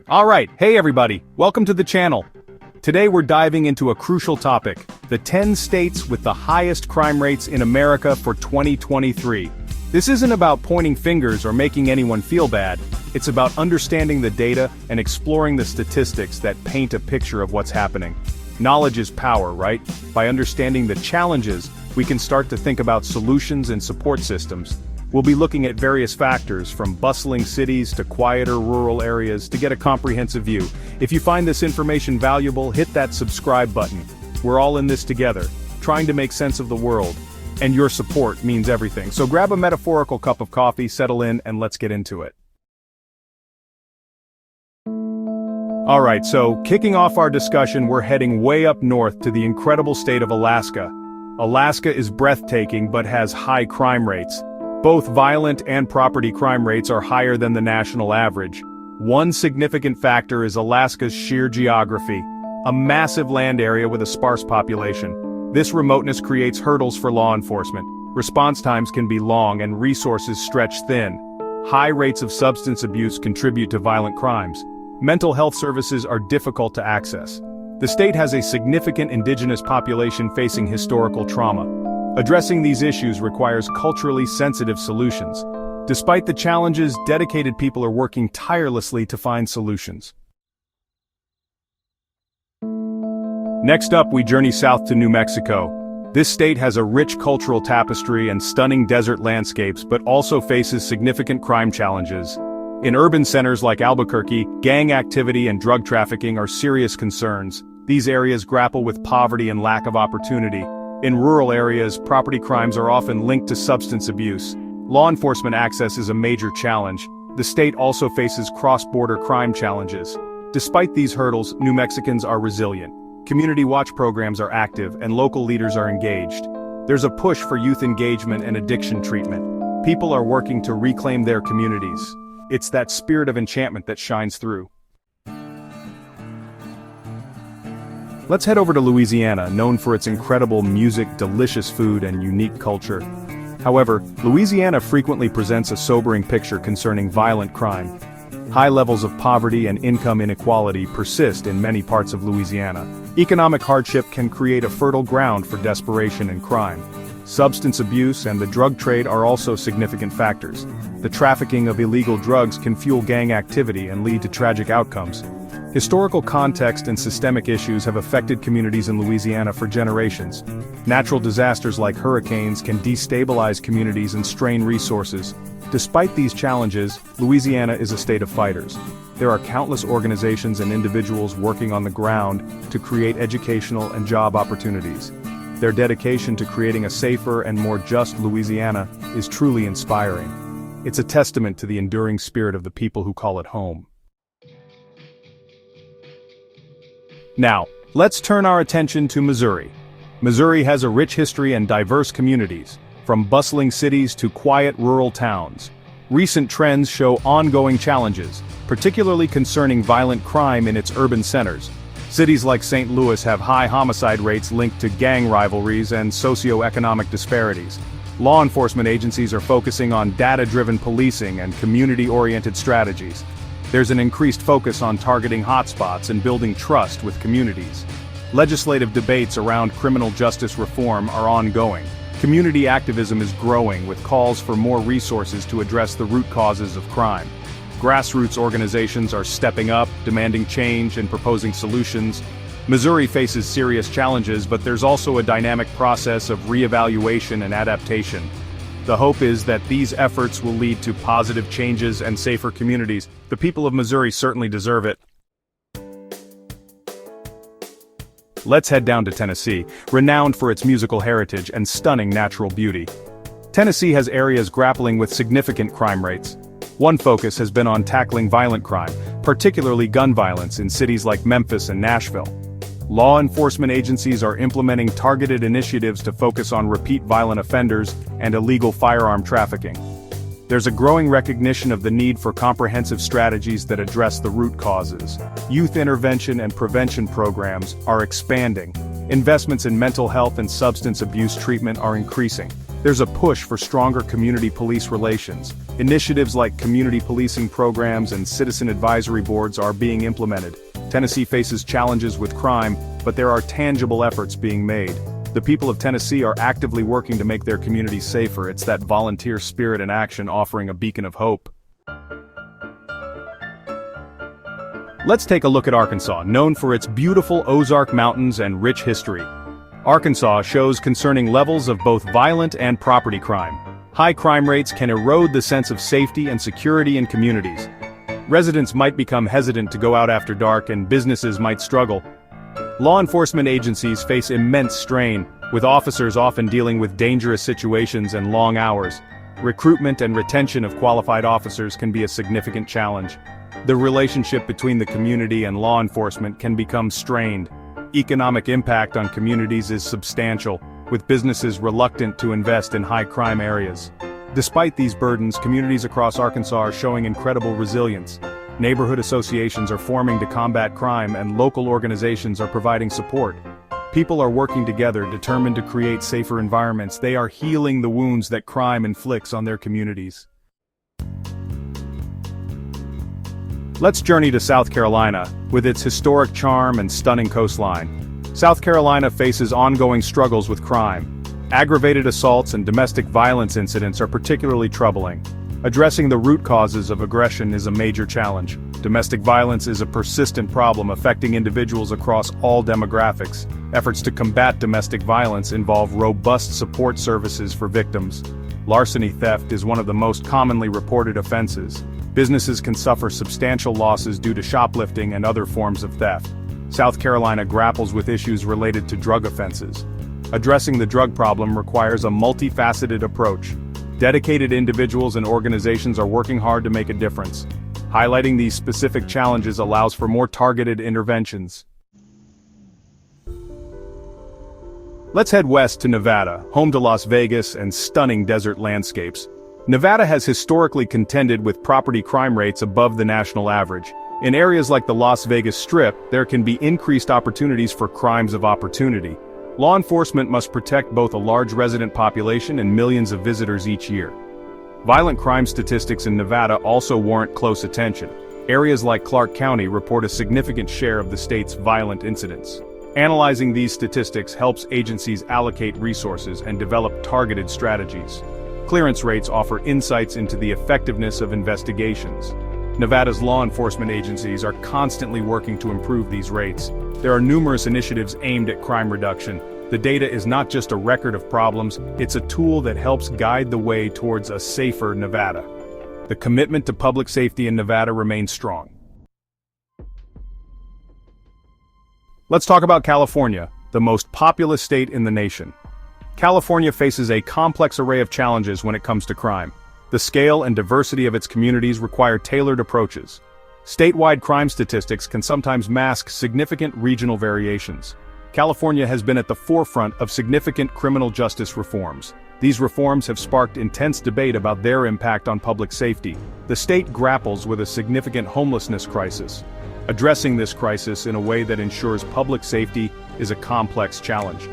Alright, hey everybody, welcome to the channel. Today we're diving into a crucial topic, the 10 states with the highest crime rates in America for 2023. This isn't about pointing fingers or making anyone feel bad, it's about understanding the data and exploring the statistics that paint a picture of what's happening. Knowledge is power, right? By understanding the challenges, we can start to think about solutions and support systems. We'll be looking at various factors, from bustling cities to quieter rural areas, to get a comprehensive view. If you find this information valuable, hit that subscribe button. We're all in this together, trying to make sense of the world. And your support means everything. So grab a metaphorical cup of coffee, settle in, and let's get into it. Alright, so kicking off our discussion, we're heading way up north to the incredible state of Alaska. Alaska is breathtaking but has high crime rates. Both violent and property crime rates are higher than the national average. One significant factor is Alaska's sheer geography, a massive land area with a sparse population. This remoteness creates hurdles for law enforcement. Response times can be long and resources stretch thin. High rates of substance abuse contribute to violent crimes. Mental health services are difficult to access. The state has a significant indigenous population facing historical trauma. Addressing these issues requires culturally sensitive solutions. Despite the challenges, dedicated people are working tirelessly to find solutions. Next up, we journey south to New Mexico. This state has a rich cultural tapestry and stunning desert landscapes, but also faces significant crime challenges. In urban centers like Albuquerque, gang activity and drug trafficking are serious concerns. These areas grapple with poverty and lack of opportunity. In rural areas, property crimes are often linked to substance abuse. Law enforcement access is a major challenge. The state also faces cross-border crime challenges. Despite these hurdles, New Mexicans are resilient. Community watch programs are active and local leaders are engaged. There's a push for youth engagement and addiction treatment. People are working to reclaim their communities. It's that spirit of enchantment that shines through. Let's head over to Louisiana, known for its incredible music, delicious food, and unique culture. However, Louisiana frequently presents a sobering picture concerning violent crime. High levels of poverty and income inequality persist in many parts of Louisiana. Economic hardship can create a fertile ground for desperation and crime. Substance abuse and the drug trade are also significant factors. The trafficking of illegal drugs can fuel gang activity and lead to tragic outcomes. Historical context and systemic issues have affected communities in Louisiana for generations. Natural disasters like hurricanes can destabilize communities and strain resources. Despite these challenges, Louisiana is a state of fighters. There are countless organizations and individuals working on the ground to create educational and job opportunities. Their dedication to creating a safer and more just Louisiana is truly inspiring. It's a testament to the enduring spirit of the people who call it home. Now, let's turn our attention to Missouri. Missouri has a rich history and diverse communities, from bustling cities to quiet rural towns. Recent trends show ongoing challenges, particularly concerning violent crime in its urban centers. Cities like St. Louis have high homicide rates linked to gang rivalries and socioeconomic disparities. Law enforcement agencies are focusing on data-driven policing and community-oriented strategies. There's an increased focus on targeting hotspots and building trust with communities. Legislative debates around criminal justice reform are ongoing. Community activism is growing with calls for more resources to address the root causes of crime. Grassroots organizations are stepping up, demanding change and proposing solutions. Missouri faces serious challenges, but there's also a dynamic process of reevaluation and adaptation. The hope is that these efforts will lead to positive changes and safer communities. The people of Missouri certainly deserve it. Let's head down to Tennessee, renowned for its musical heritage and stunning natural beauty. Tennessee has areas grappling with significant crime rates. One focus has been on tackling violent crime, particularly gun violence in cities like Memphis and Nashville. Law enforcement agencies are implementing targeted initiatives to focus on repeat violent offenders and illegal firearm trafficking. There's a growing recognition of the need for comprehensive strategies that address the root causes. Youth intervention and prevention programs are expanding. Investments in mental health and substance abuse treatment are increasing. There's a push for stronger community police relations. Initiatives like community policing programs and citizen advisory boards are being implemented. Tennessee faces challenges with crime, but there are tangible efforts being made. The people of Tennessee are actively working to make their communities safer. It's that volunteer spirit in action offering a beacon of hope. Let's take a look at Arkansas, known for its beautiful Ozark Mountains and rich history. Arkansas shows concerning levels of both violent and property crime. High crime rates can erode the sense of safety and security in communities. Residents might become hesitant to go out after dark and businesses might struggle. Law enforcement agencies face immense strain, with officers often dealing with dangerous situations and long hours. Recruitment and retention of qualified officers can be a significant challenge. The relationship between the community and law enforcement can become strained. Economic impact on communities is substantial, with businesses reluctant to invest in high-crime areas. Despite these burdens, communities across Arkansas are showing incredible resilience. Neighborhood associations are forming to combat crime and local organizations are providing support. People are working together, determined to create safer environments. They are healing the wounds that crime inflicts on their communities. Let's journey to South Carolina, with its historic charm and stunning coastline. South Carolina faces ongoing struggles with crime. Aggravated assaults and domestic violence incidents are particularly troubling. Addressing the root causes of aggression is a major challenge. Domestic violence is a persistent problem affecting individuals across all demographics. Efforts to combat domestic violence involve robust support services for victims. Larceny theft is one of the most commonly reported offenses. Businesses can suffer substantial losses due to shoplifting and other forms of theft. South Carolina grapples with issues related to drug offenses. Addressing the drug problem requires a multifaceted approach. Dedicated individuals and organizations are working hard to make a difference. Highlighting these specific challenges allows for more targeted interventions. Let's head west to Nevada, home to Las Vegas and stunning desert landscapes. Nevada has historically contended with property crime rates above the national average. In areas like the Las Vegas Strip, there can be increased opportunities for crimes of opportunity. Law enforcement must protect both a large resident population and millions of visitors each year. Violent crime statistics in Nevada also warrant close attention. Areas like Clark County report a significant share of the state's violent incidents. Analyzing these statistics helps agencies allocate resources and develop targeted strategies. Clearance rates offer insights into the effectiveness of investigations. Nevada's law enforcement agencies are constantly working to improve these rates. There are numerous initiatives aimed at crime reduction. The data is not just a record of problems, it's a tool that helps guide the way towards a safer Nevada. The commitment to public safety in Nevada remains strong. Let's talk about California, the most populous state in the nation. California faces a complex array of challenges when it comes to crime. The scale and diversity of its communities require tailored approaches. Statewide crime statistics can sometimes mask significant regional variations. California has been at the forefront of significant criminal justice reforms. These reforms have sparked intense debate about their impact on public safety. The state grapples with a significant homelessness crisis. Addressing this crisis in a way that ensures public safety is a complex challenge.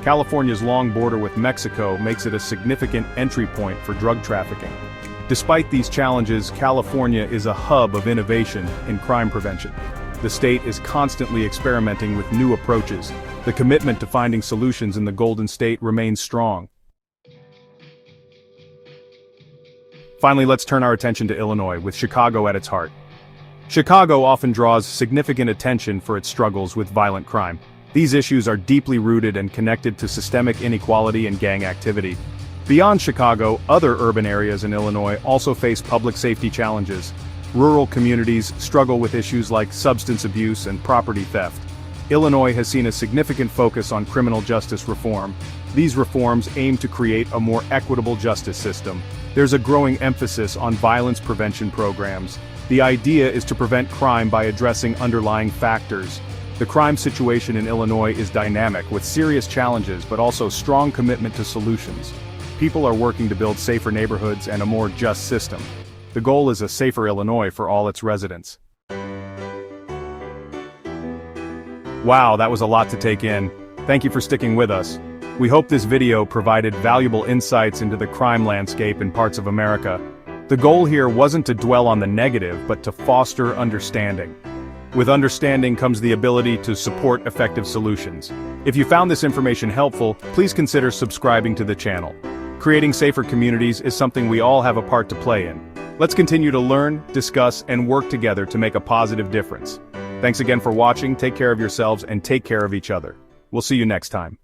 California's long border with Mexico makes it a significant entry point for drug trafficking. Despite these challenges, California is a hub of innovation in crime prevention. The state is constantly experimenting with new approaches. The commitment to finding solutions in the Golden State remains strong. Finally, let's turn our attention to Illinois, with Chicago at its heart. Chicago often draws significant attention for its struggles with violent crime. These issues are deeply rooted and connected to systemic inequality and gang activity. Beyond Chicago, other urban areas in Illinois also face public safety challenges. Rural communities struggle with issues like substance abuse and property theft. Illinois has seen a significant focus on criminal justice reform. These reforms aim to create a more equitable justice system. There's a growing emphasis on violence prevention programs. The idea is to prevent crime by addressing underlying factors. The crime situation in Illinois is dynamic, with serious challenges but also strong commitment to solutions. People are working to build safer neighborhoods and a more just system. The goal is a safer Illinois for all its residents. Wow, that was a lot to take in. Thank you for sticking with us. We hope this video provided valuable insights into the crime landscape in parts of America. The goal here wasn't to dwell on the negative, but to foster understanding. With understanding comes the ability to support effective solutions. If you found this information helpful, please consider subscribing to the channel. Creating safer communities is something we all have a part to play in. Let's continue to learn, discuss, and work together to make a positive difference. Thanks again for watching, take care of yourselves, and take care of each other. We'll see you next time.